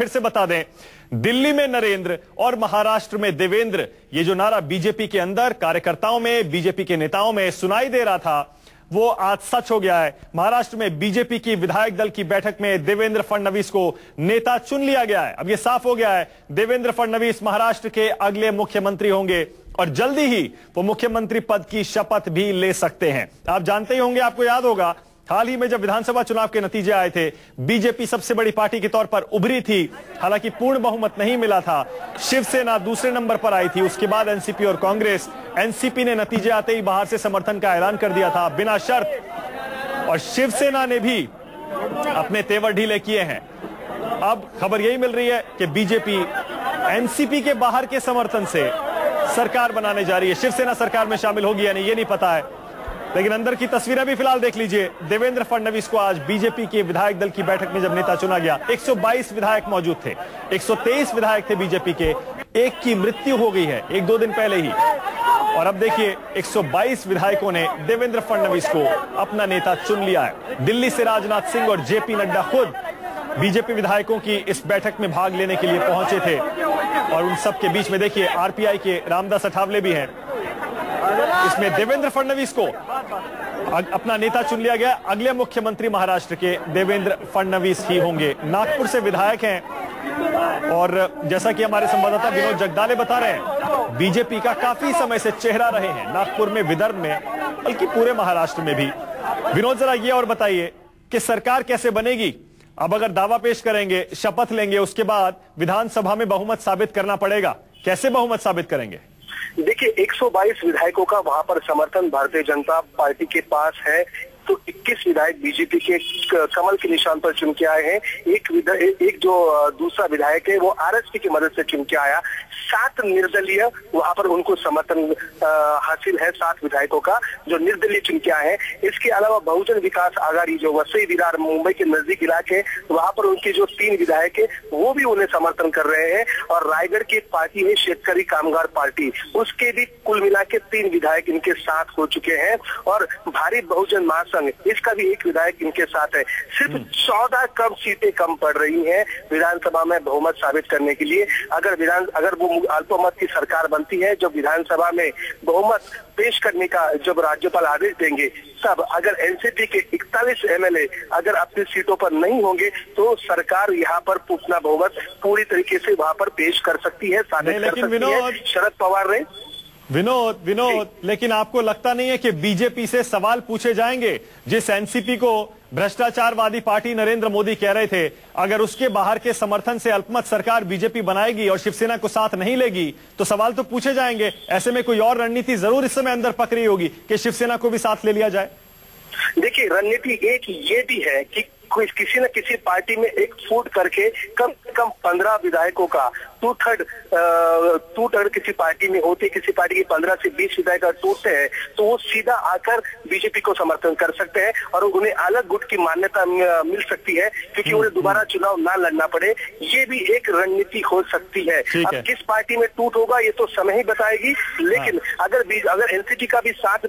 फिर से बता दें, दिल्ली में नरेंद्र और महाराष्ट्र में देवेंद्र, ये जो नारा बीजेपी के अंदर कार्यकर्ताओं में, बीजेपी के नेताओं में सुनाई दे रहा था, वो आज सच हो गया है। महाराष्ट्र में बीजेपी की विधायक दल की बैठक में देवेंद्र फडणवीस को नेता चुन लिया गया है। अब ये साफ हो गया है, देवेंद्र फडणवीस महाराष्ट्र के अगले मुख्यमंत्री होंगे और जल्दी ही वो मुख्यमंत्री पद की शपथ भी ले सकते हैं। आप जानते ही होंगे, आपको याद होगा, हाल ही में जब विधानसभा चुनाव के नतीजे आए थे, बीजेपी सबसे बड़ी पार्टी के तौर पर उभरी थी। हालांकि पूर्ण बहुमत नहीं मिला था। शिवसेना दूसरे नंबर पर आई थी, उसके बाद एनसीपी और कांग्रेस। एनसीपी ने नतीजे आते ही बाहर से समर्थन का ऐलान कर दिया था बिना शर्त, और शिवसेना ने भी अपने तेवर ढीले किए हैं। अब खबर यही मिल रही है कि बीजेपी एनसीपी के बाहर के समर्थन से सरकार बनाने जा रही है। शिवसेना सरकार में शामिल होगी या नहीं, ये नहीं पता है, लेकिन अंदर की तस्वीरें भी फिलहाल देख लीजिए। देवेंद्र फडणवीस को आज बीजेपी के विधायक दल की बैठक में जब नेता चुना गया, 122 विधायक मौजूद थे, 123 विधायक थे बीजेपी के। एक की मृत्यु हो गई है 1-2 दिन पहले ही, और अब देखिए 122 विधायकों ने देवेंद्र फडणवीस को अपना नेता चुन लिया है। दिल्ली से राजनाथ सिंह और जेपी नड्डा खुद बीजेपी विधायकों की इस बैठक में भाग लेने के लिए पहुंचे थे, और उन सबके बीच में देखिए आरपीआई के रामदास अठावले भी हैं। इसमें देवेंद्र फडणवीस को अपना नेता चुन लिया गया। अगले मुख्यमंत्री महाराष्ट्र के देवेंद्र फडणवीस ही होंगे। नागपुर से विधायक हैं, और जैसा कि हमारे संवाददाता विनोद जगदाले बता रहे हैं, बीजेपी का काफी समय से चेहरा रहे हैं नागपुर में, विदर्भ में, बल्कि पूरे महाराष्ट्र में भी। विनोद, जरा ये और बताइए कि सरकार कैसे बनेगी? अब अगर दावा पेश करेंगे, शपथ लेंगे, उसके बाद विधानसभा में बहुमत साबित करना पड़ेगा। कैसे बहुमत साबित करेंगे? देखिए, 122 विधायकों का वहां पर समर्थन भारतीय जनता पार्टी के पास है, तो 21 विधायक बीजेपी के कमल के निशान पर चुन के आए हैं। एक जो दूसरा विधायक है वो आरएसपी की मदद से चुन के आया। 7 निर्दलीय वहां पर उनको समर्थन हासिल है, 7 विधायकों का जो निर्दलीय चुन के आए हैं। इसके अलावा बहुजन विकास आघाड़ी जो वसई विरार मुंबई के नजदीक इलाके, वहां पर उनके जो 3 विधायक है वो भी उन्हें समर्थन कर रहे हैं। और रायगढ़ की एक पार्टी है शेतकरी कामगार पार्टी, उसके भी कुल मिला के 3 विधायक इनके साथ हो चुके हैं। और भारी बहुजन महासंघ, इसका भी एक विधायक इनके साथ है। सिर्फ 14 कम सीटें कम पड़ रही हैं विधानसभा में बहुमत साबित करने के लिए। अगर वो अल्पमत की सरकार बनती है, जब विधानसभा में बहुमत पेश करने का जब राज्यपाल आदेश देंगे, तब अगर एनसीपी के 41 एमएलए अगर अपनी सीटों पर नहीं होंगे, तो सरकार यहाँ पर अपना बहुमत पूरी तरीके से वहाँ पर पेश कर सकती है, साबित कर सकती है। शरद पवार ने विनोद, लेकिन आपको लगता नहीं है कि बीजेपी से सवाल पूछे जाएंगे? जिस एनसीपी को भ्रष्टाचारवादी पार्टी नरेंद्र मोदी कह रहे थे, अगर उसके बाहर के समर्थन से अल्पमत सरकार बीजेपी बनाएगी और शिवसेना को साथ नहीं लेगी, तो सवाल तो पूछे जाएंगे। ऐसे में कोई और रणनीति जरूर इस समय अंदर पक रही होगी कि शिवसेना को भी साथ ले लिया जाए। देखिए, रणनीति एक ये भी है कि किसी न किसी पार्टी में एक फूट करके कम से कम 15 विधायकों का टू थर्ड किसी पार्टी में होते, किसी पार्टी के 15 से 20 विधायक टूटते हैं, तो वो सीधा आकर बीजेपी को समर्थन कर सकते हैं और उन्हें अलग गुट की मान्यता मिल सकती है, क्योंकि उन्हें दोबारा चुनाव ना लड़ना पड़े। ये भी एक रणनीति हो सकती है। अब किस पार्टी में टूट होगा ये तो समय ही बताएगी, लेकिन अगर एनसीपी का भी साथ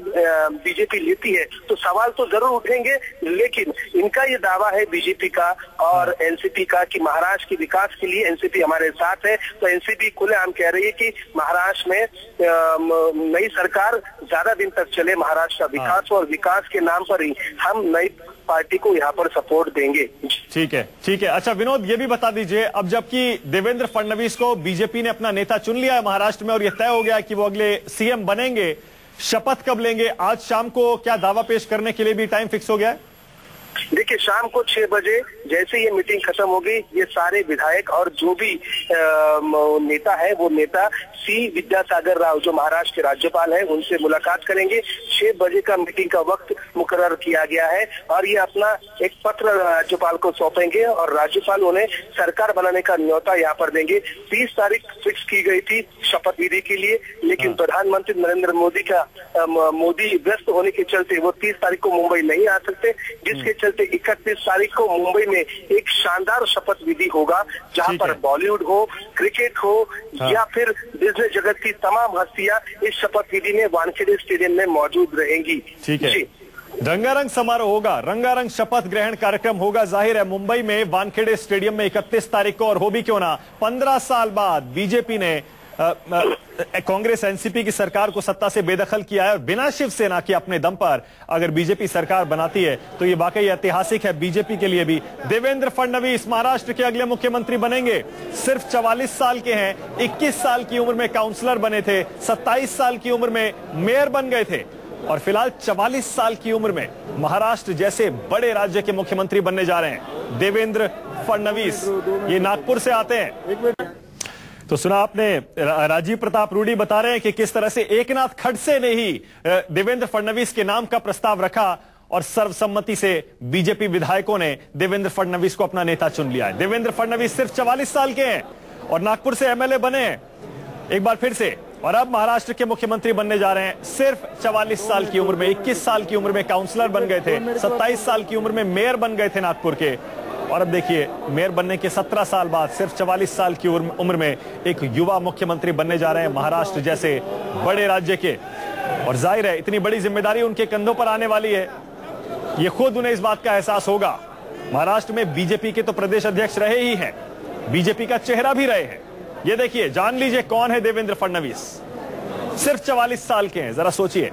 बीजेपी लेती है तो सवाल तो जरूर उठेंगे। लेकिन इनका ये दावा है बीजेपी का और एनसीपी का कि महाराष्ट्र के विकास के लिए एनसीपी हमारे साथ है। तो एनसीपी खुलेआम कह रही है कि महाराष्ट्र में नई सरकार ज्यादा दिन तक चले, महाराष्ट्र का विकास और विकास के नाम पर ही हम नई पार्टी को यहाँ पर सपोर्ट देंगे। ठीक है। अच्छा विनोद, ये भी बता दीजिए, अब जबकि देवेंद्र फडणवीस को बीजेपी ने अपना नेता चुन लिया है महाराष्ट्र में और यह तय हो गया कि वो अगले सीएम बनेंगे, शपथ कब लेंगे? आज शाम को क्या दावा पेश करने के लिए भी टाइम फिक्स हो गया है? देखिए, शाम को 6 बजे जैसे ये मीटिंग खत्म होगी, ये सारे विधायक और जो भी नेता है, वो नेता सी विद्यासागर राव जो महाराष्ट्र के राज्यपाल हैं, उनसे मुलाकात करेंगे। 6 बजे का मीटिंग का वक्त मुकर्रर किया गया है और ये अपना एक पत्र राज्यपाल को सौंपेंगे और राज्यपाल उन्हें सरकार बनाने का न्योता यहाँ पर देंगे। 30 तारीख फिक्स की गई थी शपथ विधि के लिए, लेकिन प्रधानमंत्री नरेंद्र मोदी व्यस्त होने के चलते वो 30 तारीख को मुंबई नहीं आ सकते, जिसके चलते 31 तारीख को मुंबई में एक शानदार शपथ विधि होगा, जहां पर बॉलीवुड हो, क्रिकेट हो या फिर बिजनेस जगत की तमाम हस्तियां इस शपथ विधि में वानखेड़े स्टेडियम में मौजूद रहेंगी। ठीक है। रंगारंग समारोह होगा, रंगारंग शपथ ग्रहण कार्यक्रम होगा। जाहिर है मुंबई में वानखेड़े स्टेडियम में 31 तारीख को, और हो भी क्यों ना, 15 साल बाद बीजेपी ने कांग्रेस एनसीपी की सरकार को सत्ता से बेदखल किया है, और बिना शिवसेना के अपने दम पर अगर बीजेपी सरकार बनाती है तो ये वाकई ऐतिहासिक है बीजेपी के लिए भी। देवेंद्र फडणवीस महाराष्ट्र के अगले मुख्यमंत्री बनेंगे। सिर्फ 44 साल के हैं, 21 साल की उम्र में काउंसलर बने थे, 27 साल की उम्र में मेयर बन गए थे, और फिलहाल 44 साल की उम्र में महाराष्ट्र जैसे बड़े राज्य के मुख्यमंत्री बनने जा रहे हैं देवेंद्र फडणवीस। ये नागपुर से आते हैं। तो सुना आपने, राजीव प्रताप रूडी बता रहे हैं कि किस तरह से एकनाथ खड़से ने ही देवेंद्र फडणवीस के नाम का प्रस्ताव रखा और सर्वसम्मति से बीजेपी विधायकों ने देवेंद्र फडणवीस को अपना नेता चुन लिया है। देवेंद्र फडणवीस सिर्फ 44 साल के हैं और नागपुर से एमएलए बने हैं एक बार फिर से, और अब महाराष्ट्र के मुख्यमंत्री बनने जा रहे हैं। सिर्फ 44 साल की उम्र में, 21 साल की उम्र में काउंसलर बन गए थे, 27 साल की उम्र में मेयर बन गए थे नागपुर के, और अब देखिए मेयर बनने के 17 साल बाद सिर्फ 44 साल की उम्र में एक युवा मुख्यमंत्री बनने जा रहे हैं महाराष्ट्र जैसे बड़े राज्य के। और जाहिर है इतनी बड़ी जिम्मेदारी उनके कंधों पर आने वाली है, ये खुद उन्हें इस बात का एहसास होगा। महाराष्ट्र में बीजेपी के तो प्रदेश अध्यक्ष रहे ही हैं, बीजेपी का चेहरा भी रहे हैं। ये देखिए, जान लीजिए कौन है देवेंद्र फडणवीस। सिर्फ 44 साल के हैं, जरा सोचिए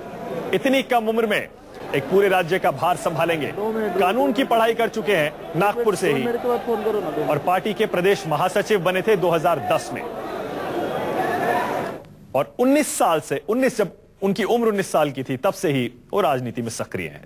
इतनी कम उम्र में एक पूरे राज्य का भार संभालेंगे। कानून की पढ़ाई कर चुके हैं नागपुर से ही, और पार्टी के प्रदेश महासचिव बने थे 2010 में, और 19 साल से, जब उनकी उम्र 19 साल की थी तब से ही वो राजनीति में सक्रिय हैं।